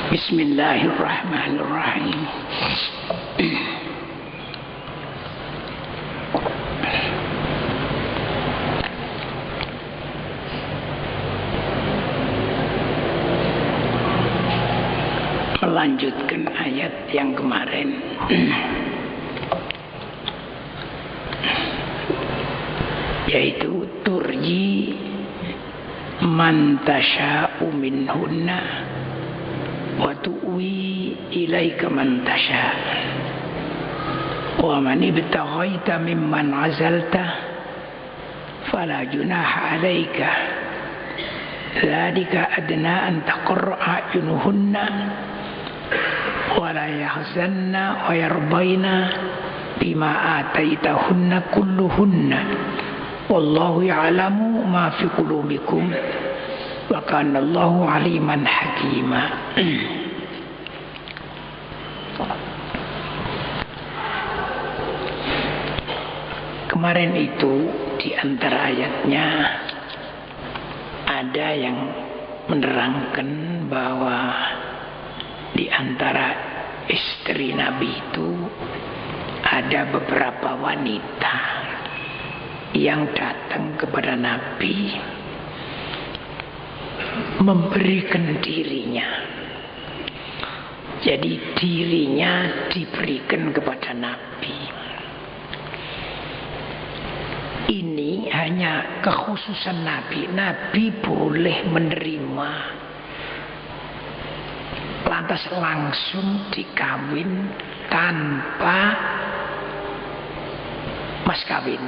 Bismillahirrahmanirrahim. Melanjutkan ayat yang kemarin. Yaitu turji man tasha'u minhunna wa tu'wi ilaika man tasha' wa man ibtaghaita mimman 'azalta fala junaha 'alaika dzalika adna an taqarra a'yunuhunna wa la yahzanna wa yardaina bima ataitahunna kulluhunna wallahu ya'lamu ma fi qulubikum wa kana Allahu aliman hakima. Kemarin itu di antara ayatnya ada yang menerangkan bahwa di antara istri Nabi itu ada beberapa wanita yang datang kepada Nabi memberikan dirinya. Jadi dirinya diberikan kepada Nabi. Ini hanya kekhususan Nabi. Nabi boleh menerima lantas langsung dikawin tanpa mas kawin.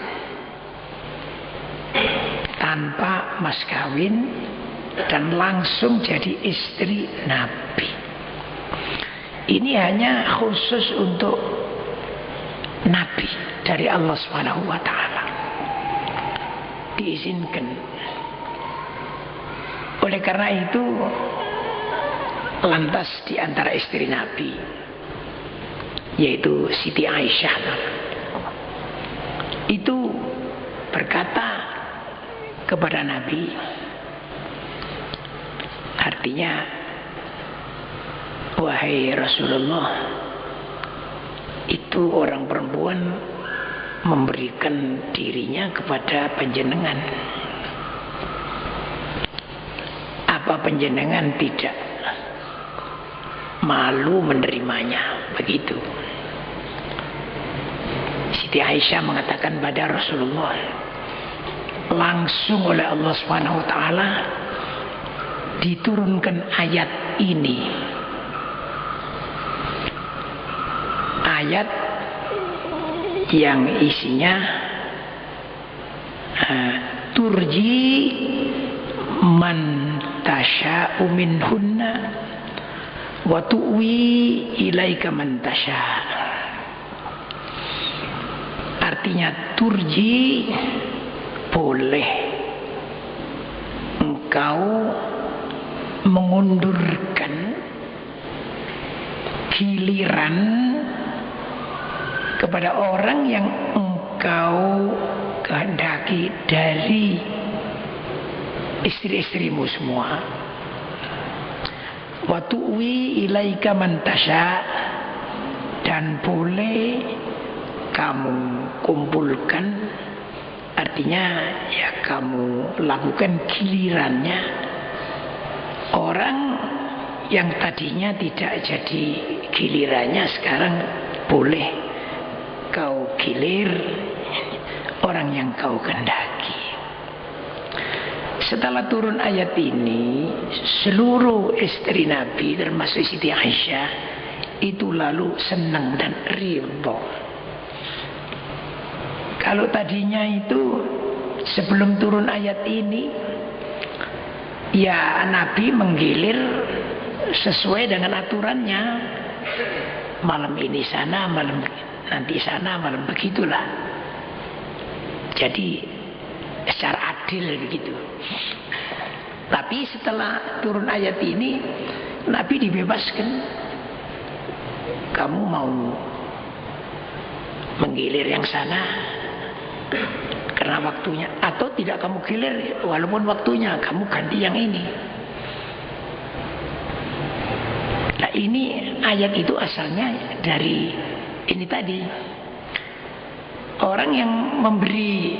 Tanpa mas kawin dan langsung jadi istri Nabi. Ini hanya khusus untuk Nabi dari Allah SWT. Diizinkan. Oleh karena itu lantas di antara istri Nabi yaitu Siti Aisyah itu berkata kepada Nabi, artinya, wahai Rasulullah, itu orang perempuan memberikan dirinya kepada panjenengan. Apa panjenengan tidak malu menerimanya? Begitu. Siti Aisyah mengatakan pada Rasulullah, langsung oleh Allah SWT diturunkan ayat ini. Ayat yang isinya turji man tasha'u minhunna wa tu'wi ilaika man tasha'. Artinya turji boleh engkau mengundurkan giliran kepada orang yang engkau kehendaki dari istri-istrimu semua. Wa tu'wi ilaika man tasha', dan boleh kamu kumpulkan, artinya ya kamu lakukan gilirannya orang yang tadinya tidak jadi gilirannya, sekarang boleh kau gilir orang yang kau kehendaki. Setelah turun ayat ini, seluruh istri Nabi termasuk Siti Aisyah itu lalu senang dan ridho. Kalau tadinya itu sebelum turun ayat ini, ya Nabi menggilir sesuai dengan aturannya. Malam ini sana, malam nanti sana, malam begitulah. Jadi secara adil begitu. Tapi setelah turun ayat ini, Nabi dibebaskan. Kamu mau menggilir yang sana karena waktunya, atau tidak kamu gilir walaupun waktunya, kamu ganti yang ini. Nah ini ayat itu asalnya dari ini tadi. Orang yang memberi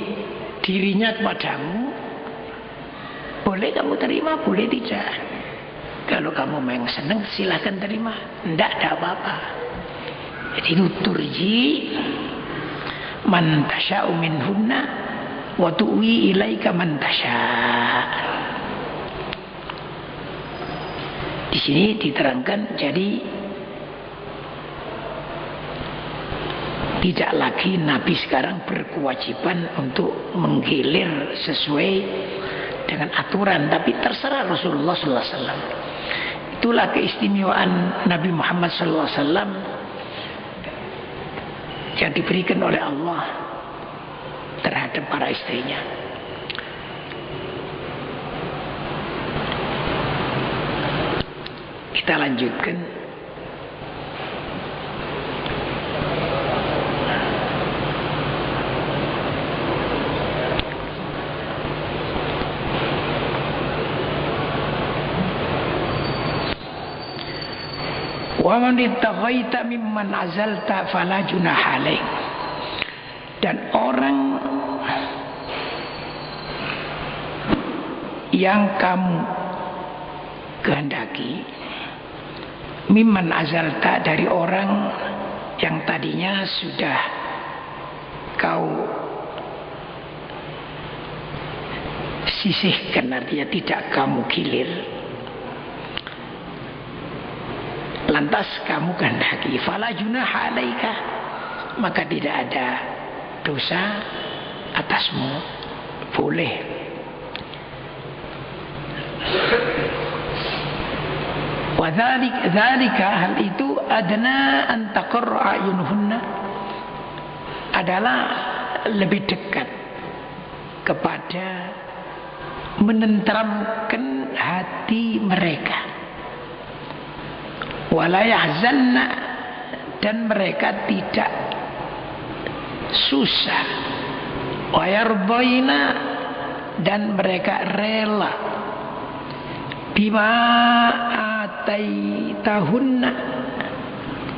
dirinya kepadamu, boleh kamu terima, boleh tidak. Kalau kamu memang senang, silahkan terima. Tidak ada apa-apa. Jadi itu turji man tasha'u minhunna wa tu'wi ilaika man tasha'. Di sini diterangkan, jadi tidak lagi Nabi sekarang berkewajiban untuk menggilir sesuai dengan aturan, tapi terserah Rasulullah SAW. Itulah keistimewaan Nabi Muhammad SAW yang diberikan oleh Allah terhadap para istrinya. Kita lanjutkan. Wa man ittaghaita mimman azalta fala junaha alaik. Dan orang yang kamu kehendaki, mimman azalta, dari orang yang tadinya sudah kau sisihkan, artinya tidak kamu gilir, lantas kamu kehendaki, fala junaha alaika, maka tidak ada dosa atasmu, boleh. Wa dzalika, hal itu, adna an taqarra ayunuhunna, adalah lebih dekat kepada menenteramkan hati mereka. Wala yahzanna, dan mereka tidak susah. Wa yardaina, dan mereka rela bima ataitahunna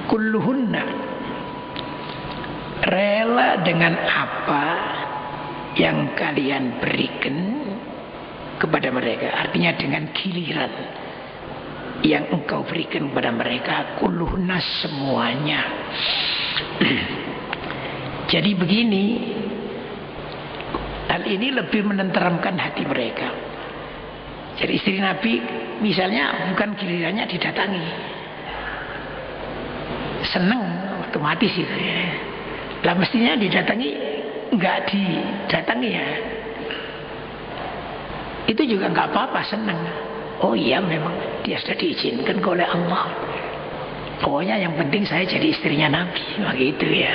kulluhunna, rela dengan apa yang kalian berikan kepada mereka, artinya dengan giliran yang engkau berikan kepada mereka, kulluhunna, semuanya. Jadi begini, hal ini lebih menenteramkan hati mereka. Jadi istri Nabi misalnya bukan gilirannya didatangi, seneng otomatis itu ya. Lah mestinya didatangi, enggak didatangi ya, itu juga enggak apa-apa, seneng. Oh iya, memang dia sudah diizinkan oleh Allah. Pokoknya yang penting saya jadi istrinya Nabi, begitu ya.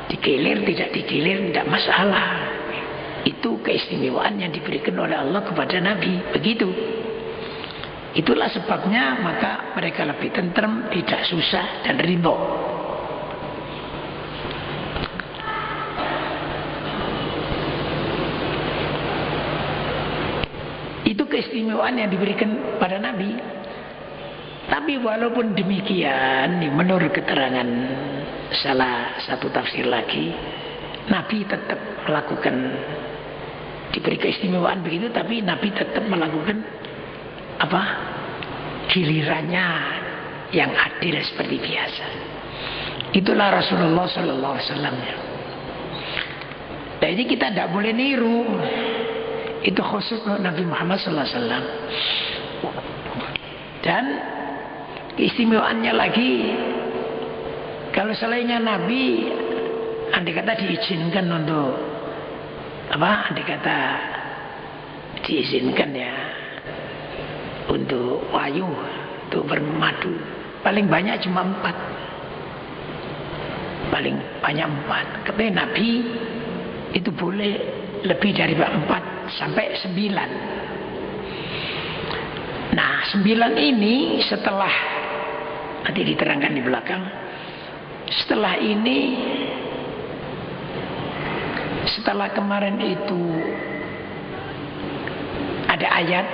Digilir tidak digilir tidak masalah. Itu keistimewaan yang diberikan oleh Allah kepada Nabi, begitu. Itulah sebabnya maka mereka lebih tentrem, tidak susah dan ridho. Itu keistimewaan yang diberikan pada Nabi. Tapi walaupun demikian, menurut keterangan salah satu tafsir lagi, Nabi tetap melakukan, diberi keistimewaan begitu, tapi Nabi tetap melakukan apa? Gilirannya yang adil seperti biasa. Itulah Rasulullah Sallallahu Alaihi Wasallam. Nah ini kita tidak boleh niru. Itu khusus Nabi Muhammad Sallallahu Alaihi Wasallam. Dan keistimewaannya lagi, kalau selainnya Nabi, andai kata diizinkan untuk apa? Andai kata diizinkan ya untuk wahyu, untuk bermadu, paling banyak cuma 4, paling banyak 4. Ketika Nabi itu boleh lebih dari 4 sampai 9. Nah 9 ini setelah, nanti diterangkan di belakang, setelah ini, setelah kemarin itu ada ayat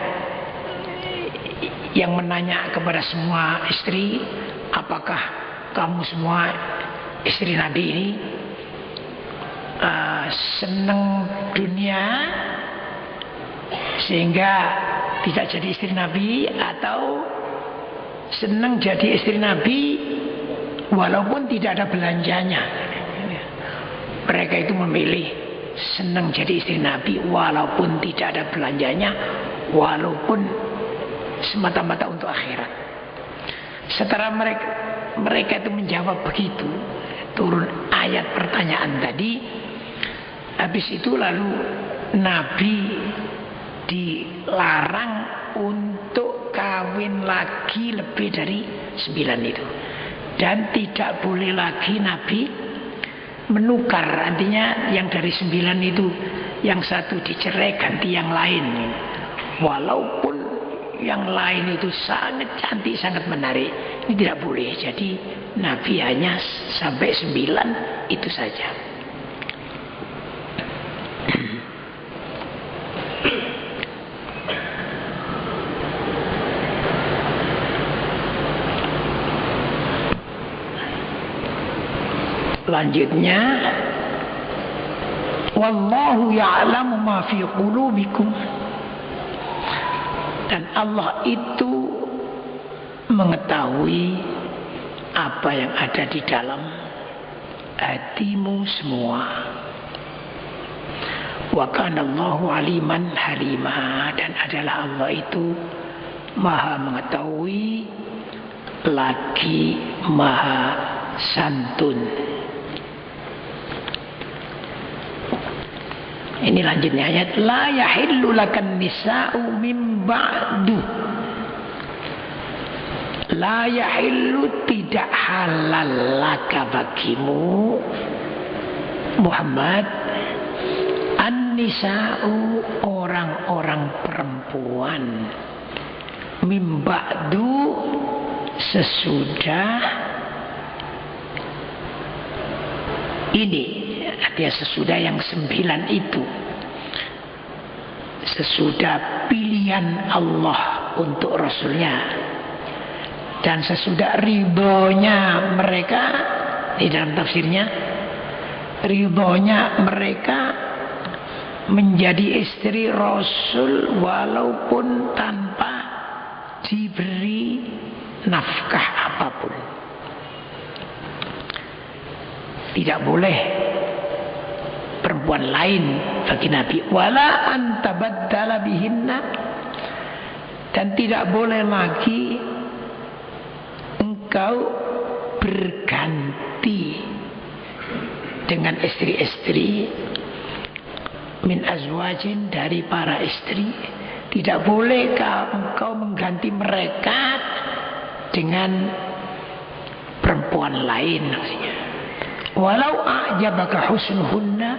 yang menanya kepada semua istri, apakah kamu semua istri Nabi ini senang dunia sehingga tidak jadi istri Nabi, atau senang jadi istri Nabi walaupun tidak ada belanjanya. Mereka itu memilih senang jadi istri Nabi walaupun tidak ada belanjanya, walaupun semata-mata untuk akhirat. Setelah mereka itu menjawab begitu, turun ayat pertanyaan tadi. Habis itu lalu Nabi dilarang untuk kawin lagi lebih dari 9 itu. Dan tidak boleh lagi Nabi menukar, artinya yang dari 9 itu yang satu dicerai ganti yang lain, walaupun yang lain itu sangat cantik, sangat menarik, ini tidak boleh. Jadi Nabi hanya sampai 9 itu saja. Lanjutnya, wallahu ya'lamu ma fi qulubikum, dan Allah itu mengetahui apa yang ada di dalam hatimu semua. Wa kana Allahu aliman halima, dan adalah Allah itu maha mengetahui lagi maha santun. Ini lanjutnya ayat, la yahillu lakan nisa'u min ba'du. La yahillu, tidak halal laka bagimu Muhammad, an-nisa'u, orang-orang perempuan, min ba'du, sesudah ini, artinya sesudah yang 9 itu, sesudah pilihan Allah untuk Rasulnya, dan sesudah ridhonya mereka, di dalam tafsirnya, ridhonya mereka menjadi istri Rasul walaupun tanpa diberi nafkah apapun. Tidak boleh perempuan lain bagi Nabi, wala antabaddala bihinna, dan tidak boleh lagi engkau berganti dengan istri-istri min azwajin, dari para istri. Tidak boleh engkau mengganti mereka dengan perempuan lain. Walau a'jabaka husnuhunna,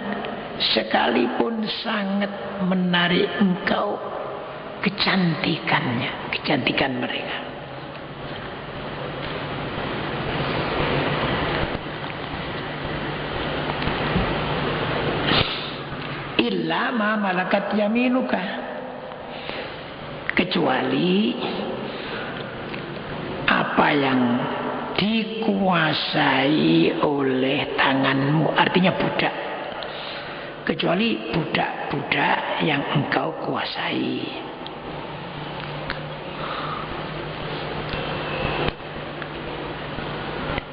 sekalipun sangat menarik engkau kecantikannya, kecantikan mereka. Illa ma malakat yaminuka, kecuali apa yang dikuasai oleh tanganmu, artinya budak, kecuali budak-budak yang engkau kuasai.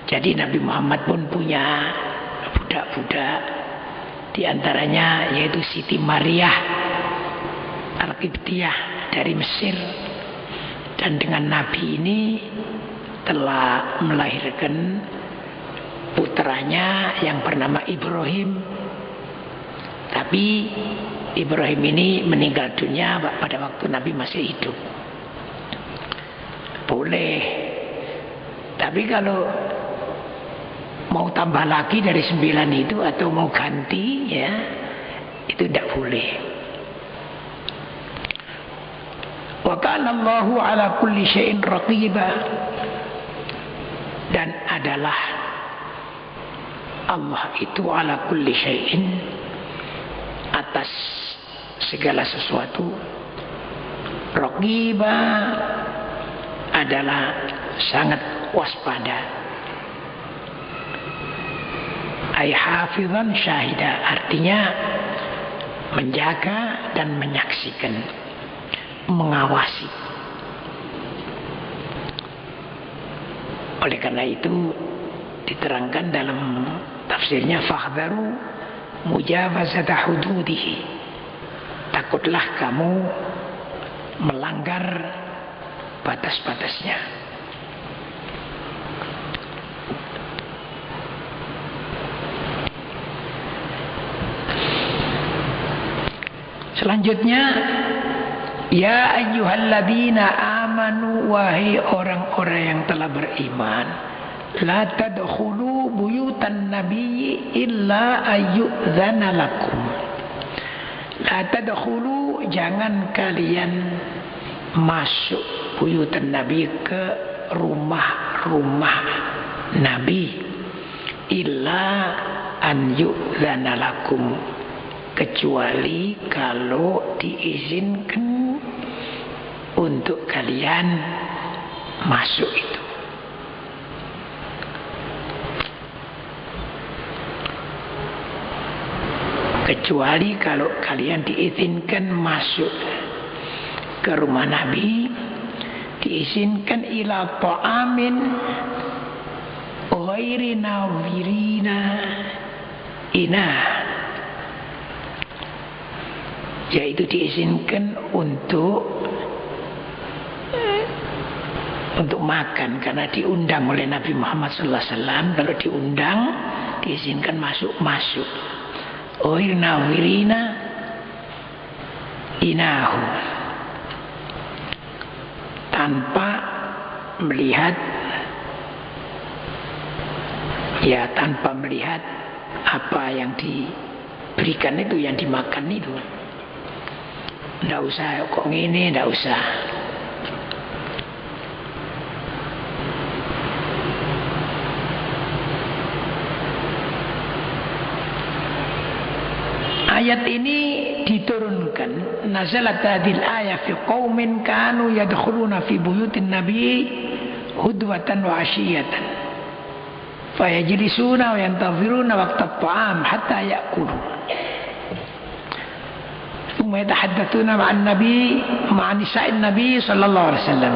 Jadi Nabi Muhammad pun punya budak-budak, di antaranya yaitu Siti Maryah Al-Qibtiyah dari Mesir, dan dengan Nabi ini telah melahirkan putranya yang bernama Ibrahim. Tapi Ibrahim ini meninggal dunia pada waktu Nabi masih hidup. Boleh, tapi kalau mau tambah lagi dari 9 itu atau mau ganti, ya itu tidak boleh. Wa kana Allahu ala kulli syai'in raqiba, dan adalah Allah itu ala kulli syai'in, atas segala sesuatu, raqiba, adalah sangat waspada. Ay hafizan syahida, artinya menjaga dan menyaksikan, mengawasi. Oleh karena itu diterangkan dalam tafsirnya fahdharu mujawazata hududihi. Takutlah kamu melanggar batas-batasnya. Selanjutnya, ya ayyuhalladzina amanu, wahai orang-orang yang telah beriman, la tadkhulu buyutan nabiyyi illa ayyudzana lakum. La tadkhulu, jangan kalian masuk buyutan nabi, ke rumah-rumah nabi, illa an yu'dzana lakum, kecuali kalau diizinkan untuk kalian masuk itu. Kecuali kalau kalian diizinkan masuk ke rumah Nabi, diizinkan ila ta'amin ghairi nawirina inah, yaitu diizinkan untuk makan, karena diundang oleh Nabi Muhammad SAW. Kalau diundang, diizinkan masuk. Ghairi nawirina inahu, tanpa melihat, ya tanpa melihat apa yang diberikan itu, yang dimakan itu. Nggak usah kok ini, nggak usah. Ayat ini diturunkan, nazalat hadhil ayat fi qaumin kanu yadkhuluna fi buyutin nabi hudwatan wa ashiyatan fayajlisuna wa yantaziruna waqta at-ta'am hatta ya'kulu thumma yatahaddatsuna ma'an nabi ma'a nisa'in nabi sallallahu alaihi wasallam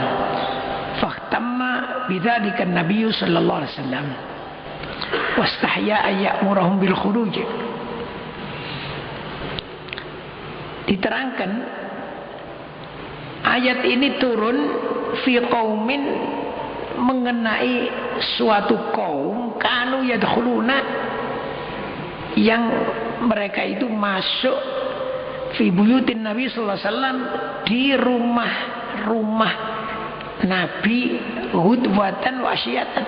fahtamma bidzalika an-nabiy sallallahu alaihi wasallam wastahya an ya'murahum bil khuruj. Diterangkan ayat ini turun fi qaumin, mengenai suatu kaum kanu yadkhuluna, yang mereka itu masuk fi buyutin Nabi sallallahu alaihi wasallam, di rumah-rumah Nabi hudwatan wa asyiyatan,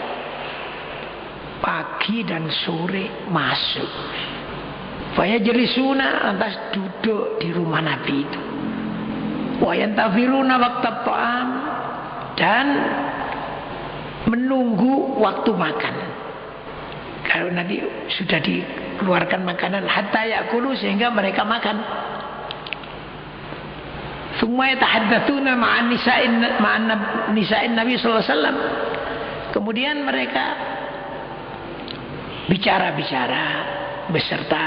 pagi dan sore masuk. Fayajlisuna, lantas duduk di rumah Nabi itu. Wa yantaziruna waqta ta'am, dan menunggu waktu makan. Kalau nanti sudah dikeluarkan makanan, hatta ya'kulu, sehingga mereka makan. Tsumma yatahaddatsuna ma'an nisa'in Nabi sallallahu alaihi wasallam. Kemudian mereka bicara-bicara beserta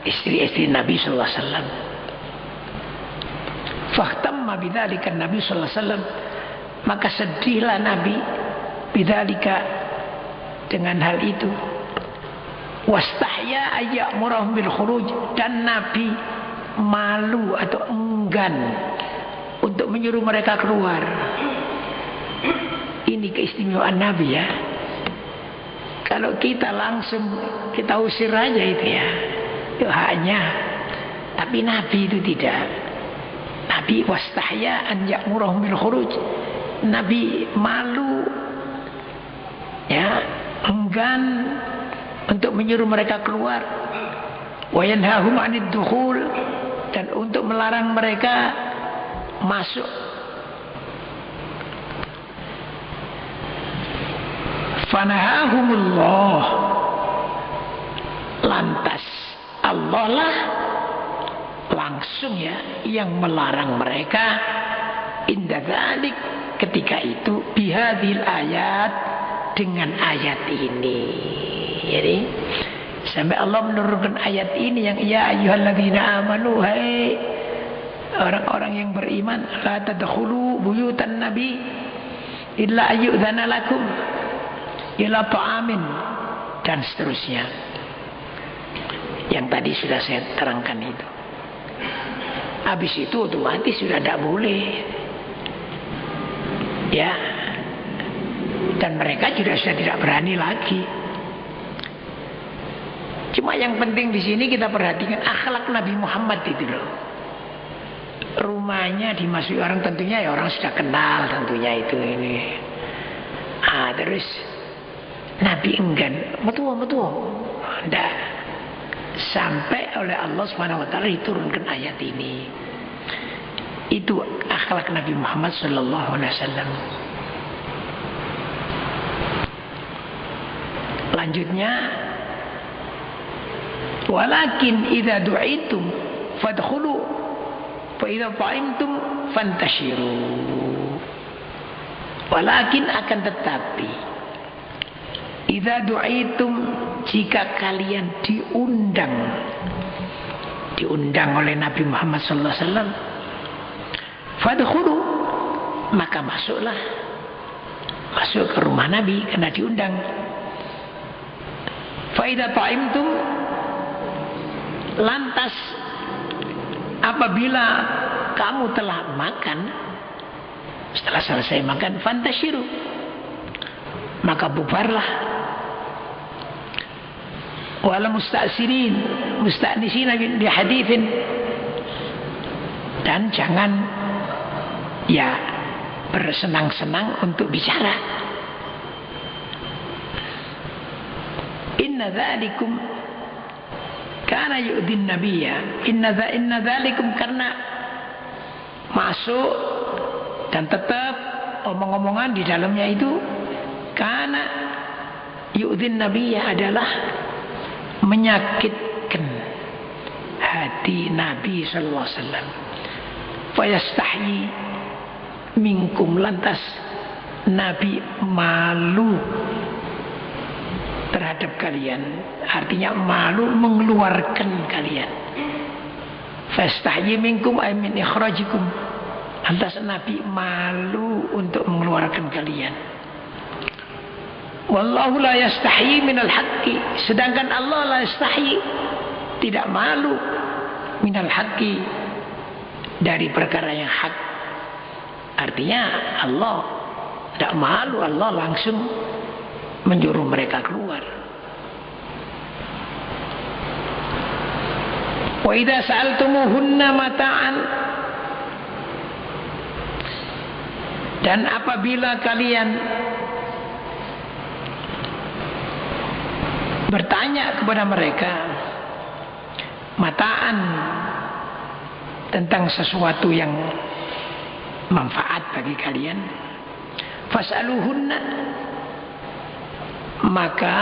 istri-istri Nabi sallallahu alaihi wasallam. Fahtamma bidzalika Nabi sallallahu alaihi wasallam, maka sedihlah Nabi bidzalika, dengan hal itu. Wastahya ayyamurahum bil khuruj, dan Nabi malu atau enggan untuk menyuruh mereka keluar. Ini keistimewaan Nabi, ya. Kalau kita langsung kita usir aja itu, ya, itu haknya. Tapi Nabi itu tidak. Nabi wastahya an ya'murahum bil khuruj. Nabi malu, ya, enggan untuk menyuruh mereka keluar. Wa yanhahum 'anid dukhul, dan untuk melarang mereka masuk. Fanahahumullah, lantas Allah lah langsung, ya, yang melarang mereka inda dzalik, ketika itu bihadil ayat, dengan ayat ini. Jadi sampai Allah menurunkan ayat ini yang ya ayyuhalladzina amanu, hai orang-orang yang beriman, la tadkhulu buyutan nabi illa ayyudzana lakum ila ta'amin, dan seterusnya. Yang tadi sudah saya terangkan itu. Habis itu otomatis sudah tidak boleh. Ya. Dan mereka juga sudah tidak berani lagi. Cuma yang penting di sini kita perhatikan akhlak Nabi Muhammad itu loh. Rumahnya dimasuki orang, tentunya ya orang sudah kenal tentunya itu ini. Terus Nabi enggan, betul. Enggak. Sampai oleh Allah Subhanahu wa taala diturunkan ayat ini. Itu akhlak Nabi Muhammad sallallahu alaihi wasallam. Lanjutnya, walakin idza du'itum fadkhulu fa idza ta'imtum fantashiru. Walakin, akan tetapi, idza du'itum, jika kalian diundang oleh Nabi Muhammad sallallahu alaihi wasallam, fadkhulu, maka masuk ke rumah Nabi karena diundang. Fa idza ta'imtum, lantas apabila kamu telah makan, setelah selesai makan, fantashiru, maka bubarlah. Wala musta'nisina bi haditsin, dan jangan ya bersenang-senang untuk bicara. Inna dzalikum kana yu'dhin nabiyya. Inna dzalikum, karena masuk dan tetap omong-omongan di dalamnya itu, kana yu'dhin nabiyya, adalah menyakitkan hati Nabi sallallahu alaihi wasallam. Fayastahyi minkum, lantas Nabi malu terhadap kalian, artinya malu mengeluarkan kalian. Fayastahyi minkum ay min ikhrajikum, lantas Nabi malu untuk mengeluarkan kalian. Wallahu la yastahyi minal haqqi, sedangkan Allah la yastahyi, tidak malu, minal haqqi, dari perkara yang hak. Artinya Allah tidak malu, Allah langsung menyuruh mereka keluar. Wa idza sa'altumuhunna mata'an, dan apabila kalian bertanya kepada mereka mata'an, tentang sesuatu yang manfaat bagi kalian, fas'aluhunna, maka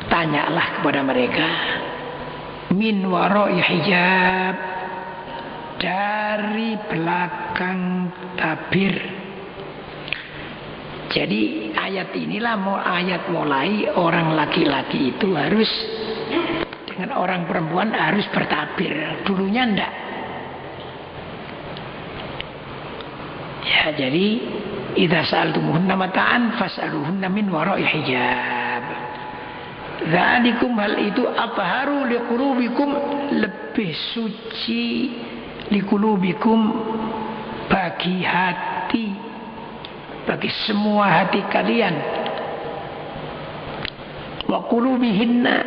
tanyalah kepada mereka min wara'i hijab, dari belakang tabir. Jadi ayat inilah ayat mulai orang laki-laki itu harus dengan orang perempuan harus bertabir. Dulunya enggak. Ya, jadi idza sa'altumuhunna mata'an fas'aluhunna min wara'i hijab. Dzalikum, hal itu atharu liqulubikum, lebih suci, liqulubikum, bagi hati, bagi semua hati kalian, wa qulubihinna,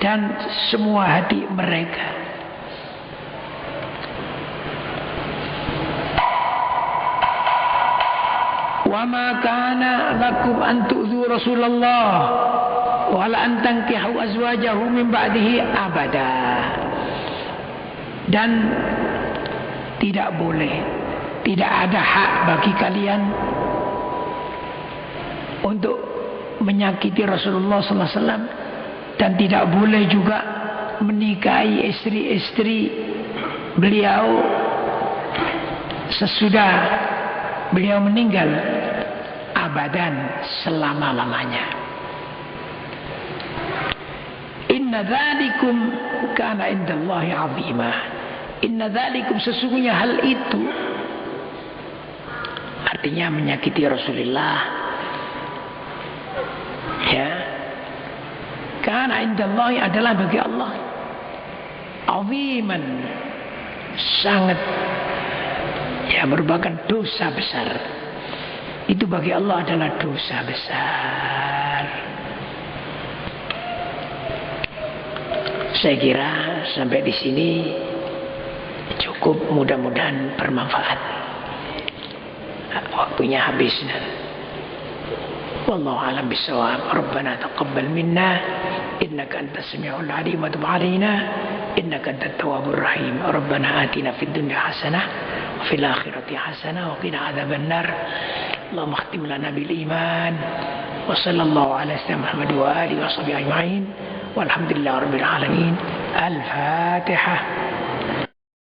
dan semua hati mereka. Wa ma kana lakum an tu'dhu Rasulullah wa la an tankihu azwajahu min ba'dihi abada, dan tidak boleh, tidak ada hak bagi kalian untuk menyakiti Rasulullah sallallahu alaihi wasallam, dan tidak boleh juga menikahi istri-istri beliau sesudah beliau meninggal abadan, selama-lamanya. Inna dzalikum kana indallahi 'azima. Inna dzalikum, sesungguhnya hal itu, artinya menyakiti Rasulullah, ya, kana indallahi, adalah bagi Allah 'aziman, sangat, ya, merupakan dosa besar. Itu bagi Allah adalah dosa besar. Saya kira sampai di sini cukup, mudah-mudahan bermanfaat. Waktunya habis. Wallahu a'lam bishawab. Rabbana taqabbal minna innaka antas samiul alim wa tub 'alaina innaka antat tawwabur rahim. Rabbana atina fid dunya hasanah wa fil akhirati hasanah wa qina adzabannar. Allahumma khtim lana bil iman. Wa sallallahu ala sayyidina Muhammad wa alihi wa sahbihi ajma'in. Walhamdulillahirabbil alamin. Al-Fatihah.